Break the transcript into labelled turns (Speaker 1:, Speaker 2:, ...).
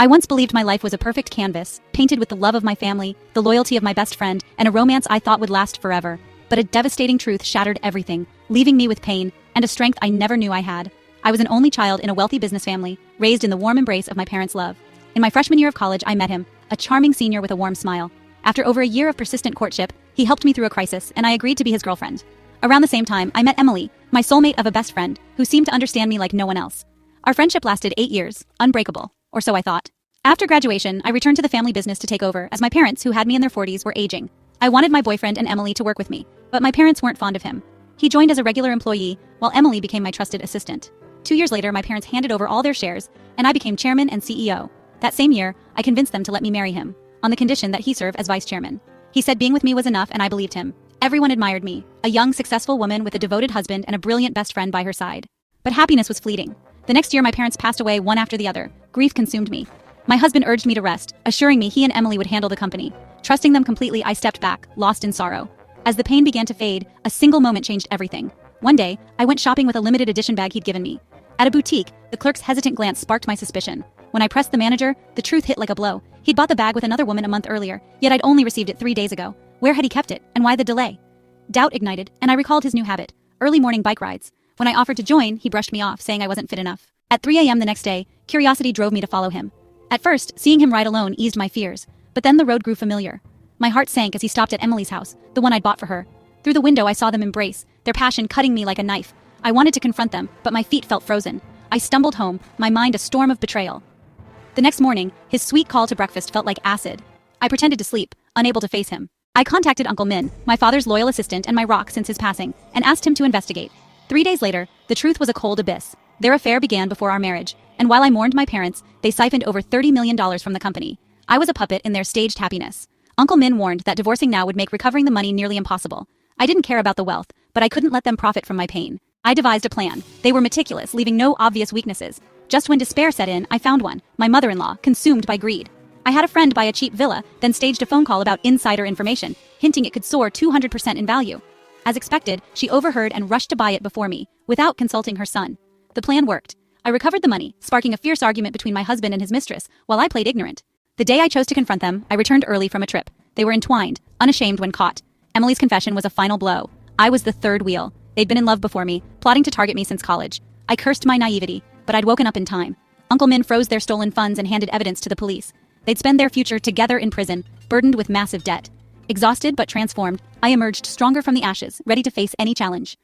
Speaker 1: I once believed my life was a perfect canvas, painted with the love of my family, the loyalty of my best friend, and a romance I thought would last forever. But a devastating truth shattered everything, leaving me with pain and a strength I never knew I had. I was an only child in a wealthy business family, raised in the warm embrace of my parents' love. In my freshman year of college, I met him, a charming senior with a warm smile. After over a year of persistent courtship, he helped me through a crisis, and I agreed to be his girlfriend. Around the same time, I met Emily, my soulmate of a best friend, who seemed to understand me like no one else. Our friendship lasted 8 years, unbreakable, or so I thought. After graduation, I returned to the family business to take over, as my parents, who had me in their 40s, were aging. I wanted my boyfriend and Emily to work with me, but my parents weren't fond of him. He joined as a regular employee, while Emily became my trusted assistant. 2 years later, my parents handed over all their shares, and I became chairman and CEO. That same year, I convinced them to let me marry him, on the condition that he serve as vice chairman. He said being with me was enough, and I believed him. Everyone admired me, a young, successful woman with a devoted husband and a brilliant best friend by her side. But happiness was fleeting. The next year, my parents passed away one after the other. Grief consumed me. My husband urged me to rest, assuring me he and Emily would handle the company. Trusting them completely, I stepped back, lost in sorrow. As the pain began to fade, a single moment changed everything. One day, I went shopping with a limited edition bag he'd given me. At a boutique, the clerk's hesitant glance sparked my suspicion. When I pressed the manager, the truth hit like a blow. He'd bought the bag with another woman a month earlier, yet I'd only received it 3 days ago. Where had he kept it, and why the delay? Doubt ignited, and I recalled his new habit, early morning bike rides. When I offered to join, he brushed me off, saying I wasn't fit enough. At 3 a.m. the next day, curiosity drove me to follow him. At first, seeing him ride alone eased my fears, but then the road grew familiar. My heart sank as he stopped at Emily's house, the one I'd bought for her. Through the window, I saw them embrace, their passion cutting me like a knife. I wanted to confront them, but my feet felt frozen. I stumbled home, my mind a storm of betrayal. The next morning, his sweet call to breakfast felt like acid. I pretended to sleep, unable to face him. I contacted Uncle Min, my father's loyal assistant and my rock since his passing, and asked him to investigate. 3 days later, the truth was a cold abyss. Their affair began before our marriage, and while I mourned my parents, they siphoned over $30 million from the company. I was a puppet in their staged happiness. Uncle Min warned that divorcing now would make recovering the money nearly impossible. I didn't care about the wealth, but I couldn't let them profit from my pain. I devised a plan. They were meticulous, leaving no obvious weaknesses. Just when despair set in, I found one, my mother-in-law, consumed by greed. I had a friend buy a cheap villa, then staged a phone call about insider information, hinting it could soar 200% in value. As expected, she overheard and rushed to buy it before me, without consulting her son. The plan worked. I recovered the money, sparking a fierce argument between my husband and his mistress, while I played ignorant. The day I chose to confront them, I returned early from a trip. They were entwined, unashamed when caught. Emily's confession was a final blow. I was the third wheel. They'd been in love before me, plotting to target me since college. I cursed my naivety, but I'd woken up in time. Uncle Min froze their stolen funds and handed evidence to the police. They'd spend their future together in prison, burdened with massive debt. Exhausted but transformed, I emerged stronger from the ashes, ready to face any challenge.